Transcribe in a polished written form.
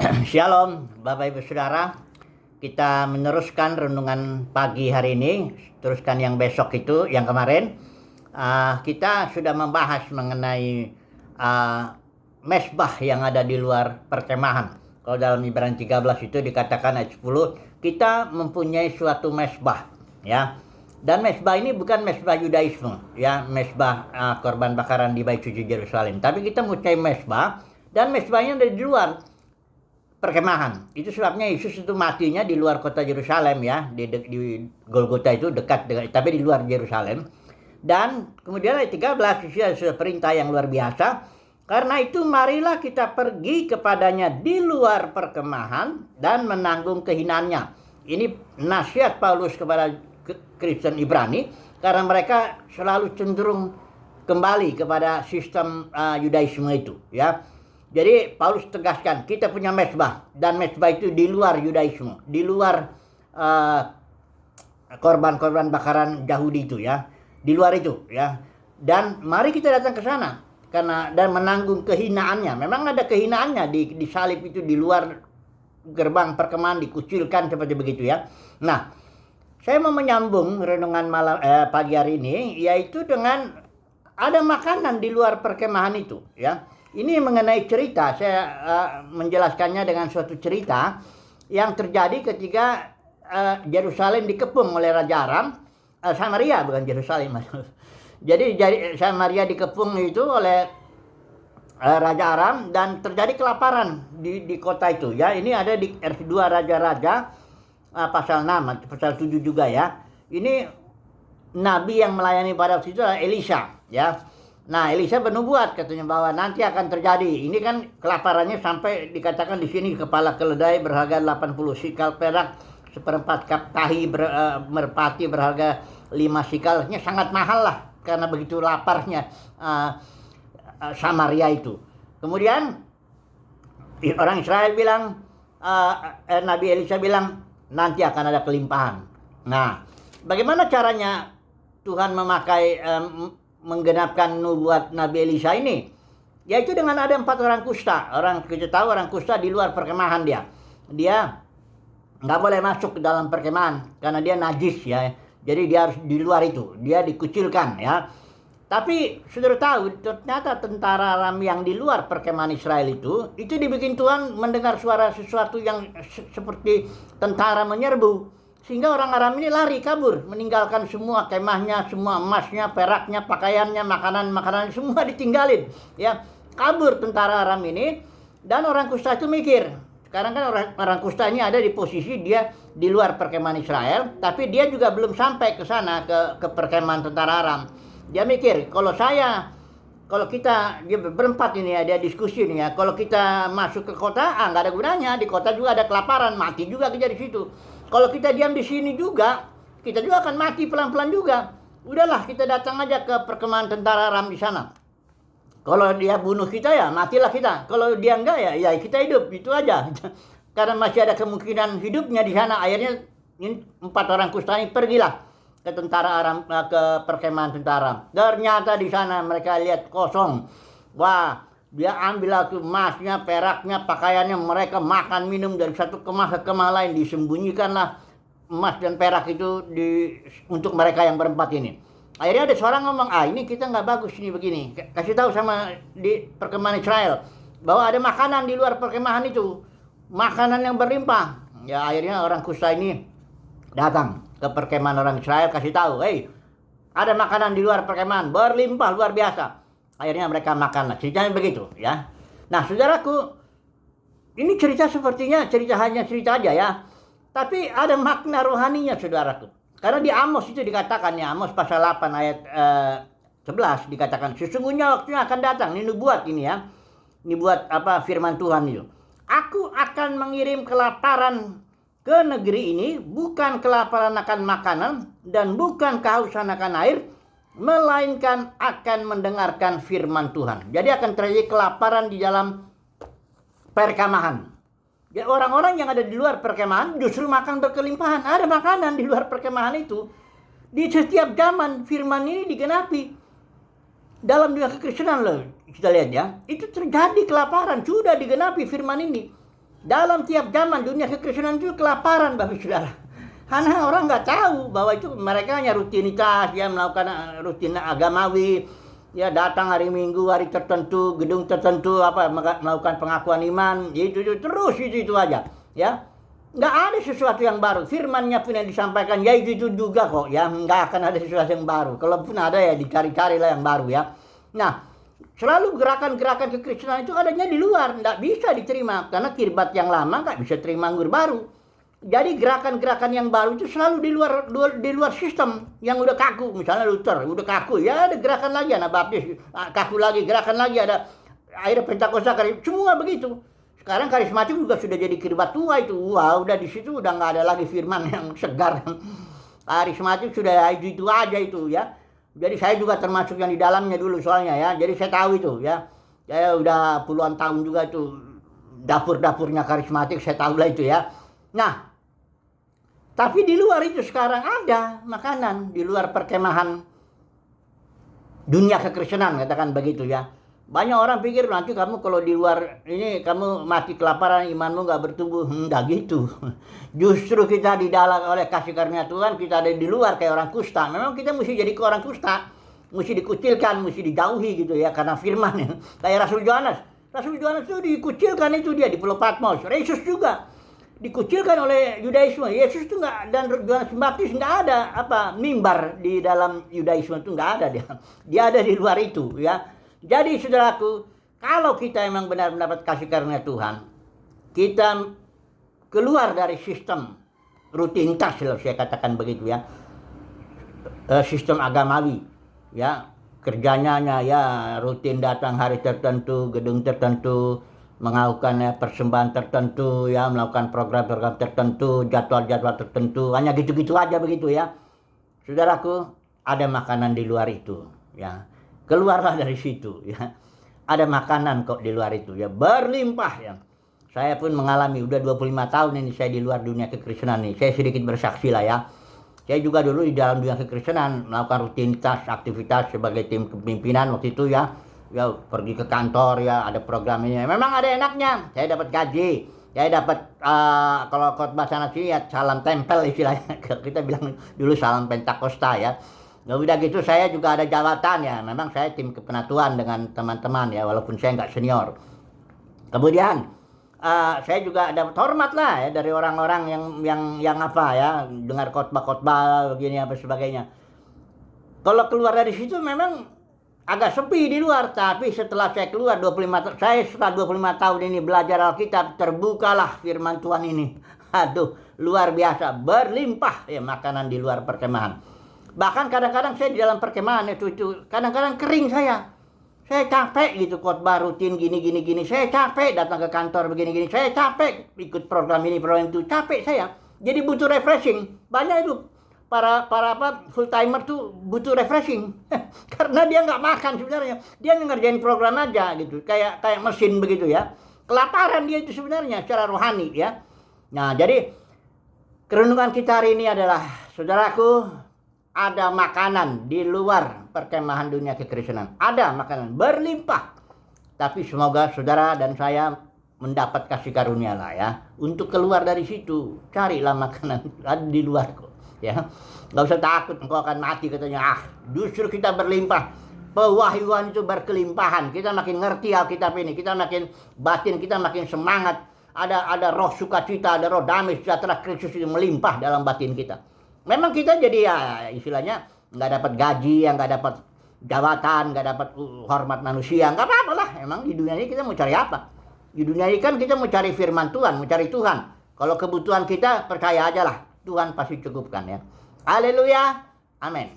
Shalom Bapak Ibu Saudara. Kita meneruskan renungan pagi hari ini. Teruskan yang besok itu, yang kemarin. Kita sudah membahas mengenai mesbah yang ada di luar perkemahan. Kalau dalam Ibrani 13 itu dikatakan ayat 10, kita mempunyai suatu mesbah, ya. Dan mesbah ini bukan mesbah Yudaisme, ya, mesbah korban bakaran di Bait Suci Yerusalem. Tapi kita mempunyai mesbah, dan mesbahnya dari luar perkemahan. Itu sebabnya Yesus itu matinya di luar kota Yerusalem, ya, di Golgota itu dekat dengan, tapi di luar Yerusalem. Dan kemudian ayat 13 Yesus ada perintah yang luar biasa. Karena itu marilah kita pergi kepadanya di luar perkemahan dan menanggung kehinaannya. Ini nasihat Paulus kepada Kristen Ibrani, karena mereka selalu cenderung kembali kepada sistem Yudaisme itu, ya. Jadi Paulus tegaskan, kita punya mesbah, dan mesbah itu di luar Yudaisme, di luar korban-korban bakaran Yahudi itu, ya, di luar itu, ya. Dan mari kita datang ke sana dan menanggung kehinaannya. Memang ada kehinaannya di salib itu, di luar gerbang perkemahan dikucilkan seperti begitu, ya. Nah, saya mau menyambung renungan pagi hari ini, yaitu dengan ada makanan di luar perkemahan itu, ya. Ini mengenai cerita, saya menjelaskannya dengan suatu cerita yang terjadi ketika Yerusalem dikepung oleh Raja Aram, Samaria bukan Yerusalem. Jadi Samaria dikepung itu oleh Raja Aram dan terjadi kelaparan di kota itu, ya. Ini ada di R2 Raja-Raja pasal 6, pasal 7 juga, ya. Ini nabi yang melayani pada waktu itu adalah Elisha, ya. Nah, Elisha bernubuat katanya bahwa nanti akan terjadi. Ini kan kelaparannya sampai dikatakan di sini kepala keledai berharga 80 sikal perak, seperempat kap tahi merpati berharga 5 sikal. Ini sangat mahal lah karena begitu laparnya Samaria itu. Kemudian orang Israel bilang, Nabi Elisha bilang nanti akan ada kelimpahan. Nah, bagaimana caranya Tuhan memakai menggenapkan nubuat Nabi Elisha ini? Yaitu dengan ada 4 orang kusta. Kita tahu orang kusta di luar perkemahan dia nggak boleh masuk ke dalam perkemahan karena dia najis, ya. Jadi dia harus di luar itu, dia dikucilkan, ya. Tapi saudara tahu, ternyata tentara Aram yang di luar perkemahan Israel itu dibikin Tuhan mendengar suara sesuatu yang seperti tentara menyerbu. Sehingga orang Aram ini lari kabur, meninggalkan semua kemahnya, semua emasnya, peraknya, pakaiannya, makanan semua ditinggalin, ya. Kabur tentara Aram ini, dan orang kusta itu mikir. Sekarang kan orang kusta ini ada di posisi dia di luar perkemahan Israel, tapi dia juga belum sampai ke sana, ke perkemahan tentara Aram. Dia mikir, kalau kita dia berempat ini, ya, dia diskusi ini, ya. Kalau kita masuk ke kota, nggak ada gunanya. Di kota juga ada kelaparan, mati juga kita di situ. Kalau kita diam di sini juga, kita juga akan mati pelan-pelan juga. Udahlah, kita datang aja ke perkemahan tentara Aram di sana. Kalau dia bunuh kita, ya matilah kita. Kalau dia enggak, ya kita hidup, itu aja. Karena masih ada kemungkinan hidupnya di sana. Akhirnya 4 orang kusta ini pergilah ke tentara Aram, ke perkemahan tentara. Ternyata di sana mereka lihat kosong. Wah, dia ambil tuh emasnya, peraknya, pakaiannya, mereka makan minum dari satu kemah ke kemah lain, disembunyikanlah emas dan perak itu untuk mereka yang berempat ini. Akhirnya ada seorang ngomong, ini kita nggak bagus ini begini. Kasih tahu sama di perkemahan Israel bahwa ada makanan di luar perkemahan itu, makanan yang berlimpah. Ya, akhirnya orang kusta ini datang ke perkemahan orang Israel, kasih tahu, ada makanan di luar perkemahan berlimpah luar biasa. Akhirnya mereka makanlah. Ceritanya begitu, ya. Nah, saudaraku, ini cerita sepertinya hanya cerita aja, ya. Tapi ada makna rohaninya, saudaraku. Karena di Amos itu dikatakan, ya, Amos pasal 8 ayat 11 dikatakan, sesungguhnya waktunya akan datang. Ini nubuat ini, ya. Ini buat firman Tuhan itu. Aku akan mengirim kelaparan ke negeri ini, bukan kelaparan akan makanan dan bukan kehausan akan air, melainkan akan mendengarkan firman Tuhan. Jadi akan terjadi kelaparan di dalam perkemahan. Ya, orang-orang yang ada di luar perkemahan justru makan berkelimpahan. Ada makanan di luar perkemahan itu. Di setiap zaman firman ini digenapi. Dalam dunia kekristenan loh, kita lihat, ya. Itu terjadi kelaparan, sudah digenapi firman ini. Dalam tiap zaman dunia kekristenan itu kelaparan, Bapak Saudara. Karena orang nggak tahu bahwa itu mereka hanya rutinitas, ya melakukan rutin agamawi, ya datang hari Minggu, hari tertentu, gedung tertentu, melakukan pengakuan iman, itu terus itu aja, ya. Nggak ada sesuatu yang baru. Firman-Nya pun yang disampaikan, ya itu juga kok, ya nggak akan ada sesuatu yang baru. Kalaupun ada ya dicari-carilah yang baru, ya. Nah, selalu gerakan-gerakan kekristenan itu adanya di luar, nggak bisa diterima karena kirbat yang lama nggak bisa terima anggur baru. Jadi gerakan-gerakan yang baru itu selalu di luar sistem yang udah kaku. Misalnya Luther udah kaku, ya ada gerakan lagi, anak Baptis kaku lagi, gerakan lagi, ada akhirnya Pentakosta, semua begitu. Sekarang karismatik juga sudah jadi kirbat tua itu. Wah, udah di situ udah nggak ada lagi firman yang segar. Karismatik sudah itu aja itu, ya. Jadi saya juga termasuk yang di dalamnya dulu soalnya, ya. Jadi saya tahu itu, ya. Saya udah puluhan tahun juga itu dapur-dapurnya karismatik, saya tahu lah itu, ya. Nah, tapi di luar itu sekarang ada makanan di luar perkemahan dunia kekristenan, katakan begitu, ya. Banyak orang pikir nanti kamu kalau di luar ini kamu mati kelaparan, imanmu nggak bertumbuh. Enggak gitu. Justru kita di dalam oleh kasih karunia Tuhan, kita ada di luar kayak orang kusta. Memang kita mesti jadi ke orang kusta, mesti dikucilkan, mesti dijauhi gitu, ya, karena firman, ya. Kayak Rasul Yohanes. Rasul Yohanes itu dikucilkan itu dia di Pulau Patmos. Yesus juga dikucilkan oleh Yudaisme. Yesus itu nggak, dan Yohanes Pembaptis nggak ada mimbar di dalam Yudaisme itu nggak ada dia. Dia ada di luar itu, ya. Jadi saudaraku, kalau kita memang benar mendapat kasih karunia Tuhan, kita keluar dari sistem rutinitas, kalau saya katakan begitu, ya, sistem agamawi, ya, kerjanya ya rutin datang hari tertentu, gedung tertentu, melakukan persembahan tertentu, ya, melakukan program-program tertentu, jadwal-jadwal tertentu, hanya gitu-gitu aja begitu, ya. Saudaraku, ada makanan di luar itu, ya. Keluarlah dari situ, ya. Ada makanan kok di luar itu, ya, berlimpah, ya. Saya pun mengalami, udah 25 tahun ini saya di luar dunia kekristenan nih. Saya sedikit bersaksi lah, ya. Saya juga dulu di dalam dunia kekristenan melakukan rutinitas aktivitas sebagai tim kepemimpinan waktu itu, ya. Ya, pergi ke kantor, ya, ada program ini. Memang ada enaknya. Saya dapat gaji. Saya dapat kalau khotbah sana sini, ya, salam tempel istilahnya. Kita bilang dulu salam Pentakosta, ya. Ya udah gitu, saya juga ada jabatan, ya. Memang saya tim kepenatuan dengan teman-teman, ya, walaupun saya nggak senior. Kemudian saya juga dapat hormat lah, ya, dari orang-orang yang ya, dengar khotbah-khotbah begini apa sebagainya. Kalau keluar dari situ memang agak sepi di luar, tapi setelah saya keluar setelah 25 tahun ini belajar Alkitab, terbukalah firman Tuhan ini. Aduh, luar biasa, berlimpah, ya, makanan di luar perkemahan. Bahkan kadang-kadang saya di dalam perkemahan itu kadang-kadang kering saya. Saya capek gitu khotbah rutin gini. Saya capek datang ke kantor begini. Saya capek ikut program ini, program itu. Capek saya. Jadi butuh refreshing. Banyak itu para full timer tuh butuh refreshing. Karena dia nggak makan sebenarnya. Dia ngerjain program aja gitu. Kayak mesin begitu, ya. Kelaparan dia itu sebenarnya secara rohani, ya. Nah, jadi kerenungan kita hari ini adalah, saudaraku, ada makanan di luar perkemahan dunia kekristenan. Ada makanan berlimpah. Tapi semoga saudara dan saya mendapat kasih karunia lah, ya, untuk keluar dari situ. Carilah makanan ada di luar kok, ya. Nggak usah takut engkau akan mati katanya. Justru kita berlimpah. Pewahyuan itu berkelimpahan. Kita makin ngerti Alkitab ini. Kita makin batin, kita makin semangat. Ada roh sukacita, ada roh damai sejahtera Kristus itu melimpah dalam batin kita. Memang kita jadi, ya, istilahnya nggak dapat gaji, nggak dapat jabatan, nggak dapat hormat manusia, nggak apa-apa lah. Emang di dunia ini kita mau cari apa? Di dunia ini kan kita mau cari firman Tuhan, mau cari Tuhan. Kalau kebutuhan kita, percaya aja lah, Tuhan pasti cukupkan, ya. Haleluya, amin.